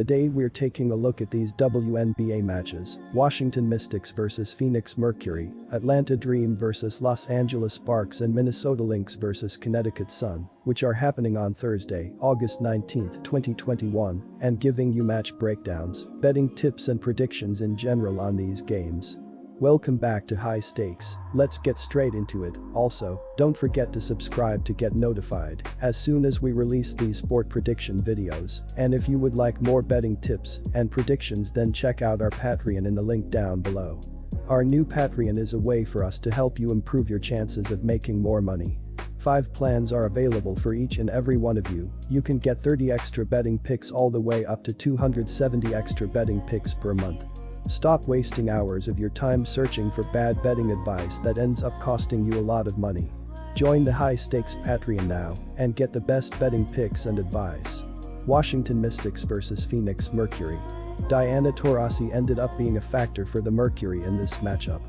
Today we're taking a look at these WNBA matches: Washington Mystics vs Phoenix Mercury, Atlanta Dream vs Los Angeles Sparks, and Minnesota Lynx vs Connecticut Sun, which are happening on Thursday, August 19, 2021, and giving you match breakdowns, betting tips and predictions in general on these games. Welcome back to High Stakes. Let's get straight into it. Also, don't forget to subscribe to get notified as soon as we release these sport prediction videos. And if you would like more betting tips and predictions, then check out our Patreon in the link down below. Our new Patreon is a way for us to help you improve your chances of making more money. 5 plans are available for each and every one of you. You can get 30 extra betting picks all the way up to 270 extra betting picks per month. Stop wasting hours of your time searching for bad betting advice that ends up costing you a lot of money. Join the High Stakes Patreon now and get the best betting picks and advice. Washington Mystics vs Phoenix Mercury. Diana Taurasi ended up being a factor for the Mercury in this matchup.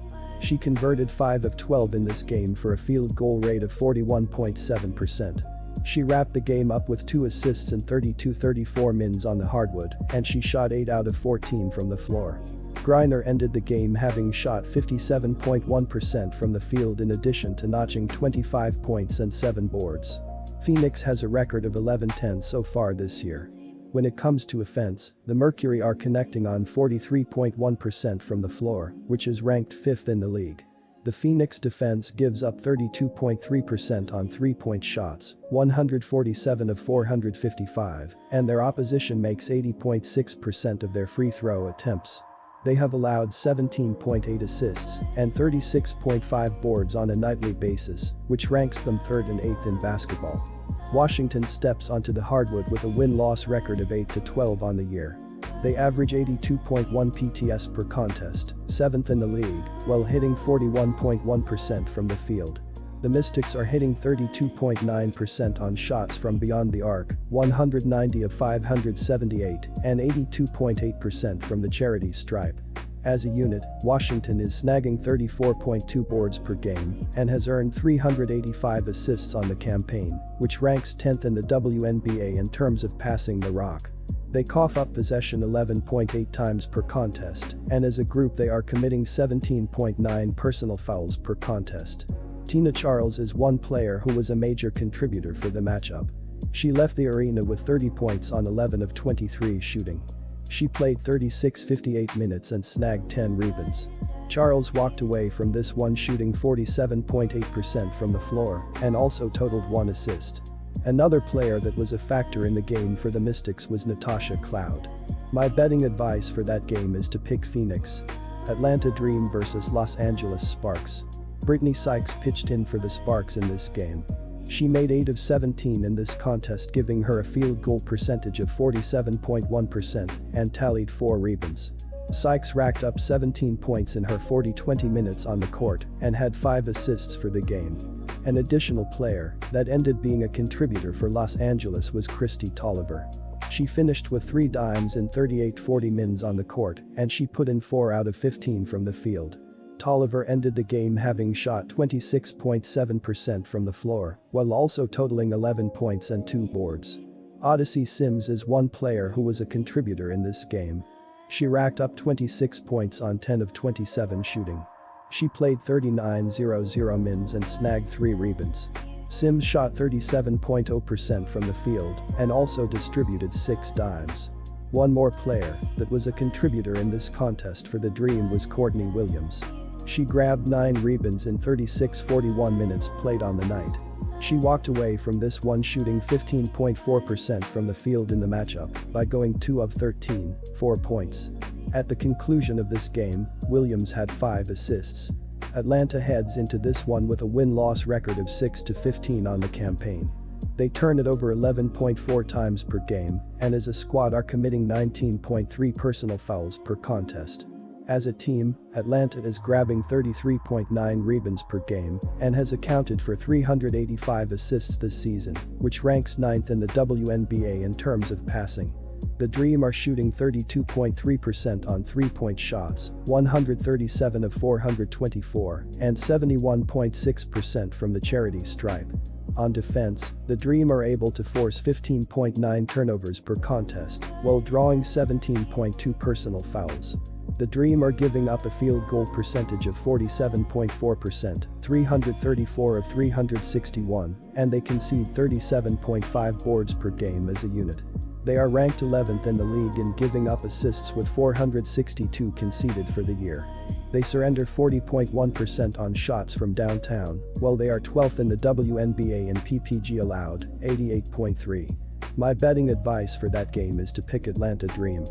She converted 5 of 12 in this game for a field goal rate of 41.7%. She wrapped the game up with 2 assists and 32-34 mins on the hardwood, and she shot 8 out of 14 from the floor. Griner ended the game having shot 57.1% from the field, in addition to notching 25 points and 7 boards. Phoenix has a record of 11-10 so far this year. When it comes to offense, the Mercury are connecting on 43.1% from the floor, which is ranked 5th in the league. The Phoenix defense gives up 32.3% on 3-point shots, 147 of 455, and their opposition makes 80.6% of their free throw attempts. They have allowed 17.8 assists and 36.5 boards on a nightly basis, which ranks them 3rd and 8th in basketball. Washington steps onto the hardwood with a win-loss record of 8-12 on the year. They average 82.1 PTS per contest, 7th in the league, while hitting 41.1% from the field. The Mystics are hitting 32.9% on shots from beyond the arc, 190 of 578, and 82.8% from the charity stripe. As a unit, Washington is snagging 34.2 boards per game and has earned 385 assists on the campaign, which ranks 10th in the WNBA in terms of passing the rock. They cough up possession 11.8 times per contest, and as a group they are committing 17.9 personal fouls per contest. Tina Charles is one player who was a major contributor for the matchup. She left the arena with 30 points on 11 of 23 shooting. She played 36-58 minutes and snagged 10 rebounds. Charles walked away from this one shooting 47.8% from the floor and also totaled 1 assist. Another player that was a factor in the game for the Mystics was Natasha Cloud. My betting advice for that game is to pick Phoenix. Atlanta Dream vs Los Angeles Sparks. Brittany Sykes pitched in for the Sparks in this game. She made 8 of 17 in this contest, giving her a field goal percentage of 47.1% and tallied 4 rebounds. Sykes racked up 17 points in her 40-20 minutes on the court and had 5 assists for the game. An additional player that ended being a contributor for Los Angeles was Kristi Tolliver. She finished with 3 dimes in 38-40 mins on the court, and she put in 4 out of 15 from the field. Tolliver ended the game having shot 26.7% from the floor, while also totaling 11 points and 2 boards. Odyssey Sims is one player who was a contributor in this game. She racked up 26 points on 10 of 27 shooting. She played 39-0-0 mins and snagged 3 rebounds. Sims shot 37.0% from the field and also distributed 6 dimes. One more player that was a contributor in this contest for the Dream was Courtney Williams. She grabbed 9 rebounds in 36-41 minutes played on the night. She walked away from this one shooting 15.4% from the field in the matchup by going 2 of 13, 4 points. At the conclusion of this game, Williams had 5 assists. Atlanta heads into this one with a win-loss record of 6-15 on the campaign. They turn it over 11.4 times per game and as a squad are committing 19.3 personal fouls per contest. As a team, Atlanta is grabbing 33.9 rebounds per game and has accounted for 385 assists this season, which ranks 9th in the WNBA in terms of passing. The Dream are shooting 32.3% on 3-point shots, 137 of 424, and 71.6% from the charity stripe. On defense, the Dream are able to force 15.9 turnovers per contest, while drawing 17.2 personal fouls. The Dream are giving up a field goal percentage of 47.4%, 334 of 361, and they concede 37.5 boards per game as a unit. They are ranked 11th in the league in giving up assists with 462 conceded for the year. They surrender 40.1% on shots from downtown, while they are 12th in the WNBA in PPG allowed, 88.3. My betting advice for that game is to pick Atlanta Dream.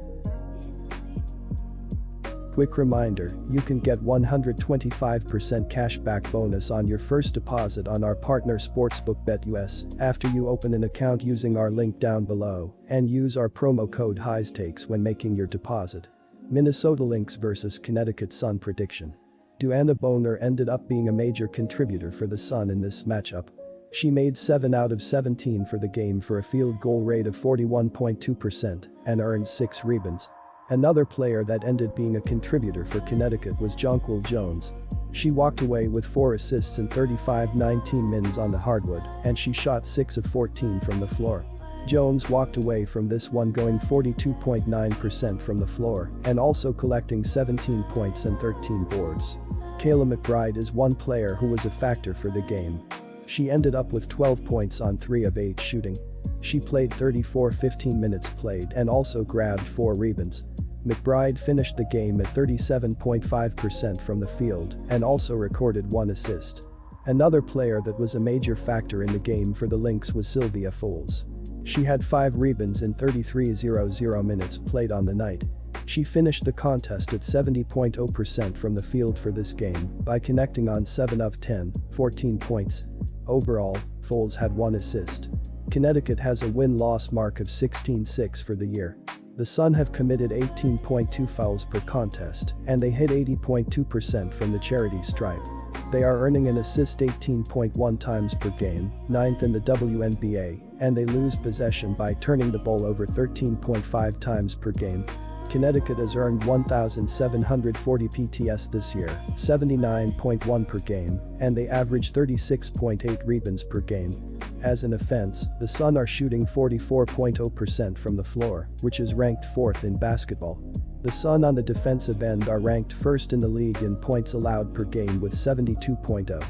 Quick reminder, you can get 125% cashback bonus on your first deposit on our partner sportsbook BetUS after you open an account using our link down below and use our promo code HIGHSTAKES when making your deposit. Minnesota Lynx vs Connecticut Sun prediction. Deanna Bonner ended up being a major contributor for the Sun in this matchup. She made 7 out of 17 for the game for a field goal rate of 41.2% and earned 6 rebounds. Another player that ended being a contributor for Connecticut was Jonquil Jones. She walked away with 4 assists and 35-19 mins on the hardwood, and she shot 6 of 14 from the floor. Jones walked away from this one going 42.9% from the floor and also collecting 17 points and 13 boards. Kayla McBride is one player who was a factor for the game. She ended up with 12 points on 3 of 8 shooting. She played 15 minutes played and also grabbed 4 rebounds. McBride finished the game at 37.5% from the field and also recorded 1 assist. Another player that was a major factor in the game for the Lynx was Sylvia Fowles. She had 5 rebounds in 33.00 minutes played on the night. She finished the contest at 70.0% from the field for this game by connecting on 7 of 10, 14 points. Overall, Fowles had 1 assist. Connecticut has a win-loss mark of 16-6 for the year. The Sun have committed 18.2 fouls per contest, and they hit 80.2% from the charity stripe. They are earning an assist 18.1 times per game, 9th in the WNBA, and they lose possession by turning the ball over 13.5 times per game. Connecticut has earned 1,740 PTS this year, 79.1 per game, and they average 36.8 rebounds per game. As an offense, the Sun are shooting 44.0% from the floor, which is ranked 4th in basketball. The Sun on the defensive end are ranked 1st in the league in points allowed per game with 72.0.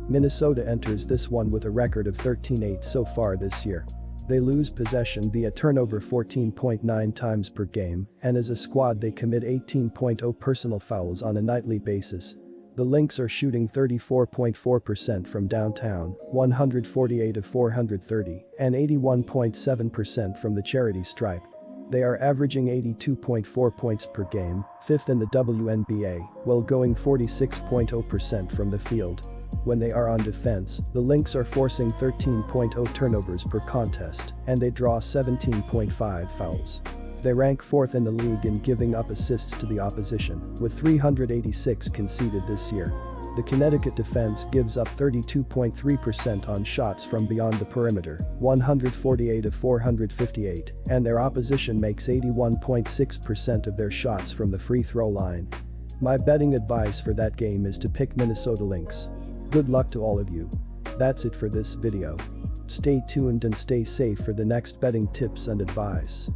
Minnesota enters this one with a record of 13-8 so far this year. They lose possession via turnover 14.9 times per game, and as a squad they commit 18.0 personal fouls on a nightly basis. The Lynx are shooting 34.4% from downtown, 148 of 430, and 81.7% from the charity stripe. They are averaging 82.4 points per game, 5th in the WNBA, while going 46.0% from the field. When they are on defense, the Lynx are forcing 13.0 turnovers per contest, and they draw 17.5 fouls. They rank 4th in the league in giving up assists to the opposition, with 386 conceded this year. The Connecticut defense gives up 32.3% on shots from beyond the perimeter, 148 of 458, and their opposition makes 81.6% of their shots from the free throw line. My betting advice for that game is to pick Minnesota Lynx. Good luck to all of you. That's it for this video. Stay tuned and stay safe for the next betting tips and advice.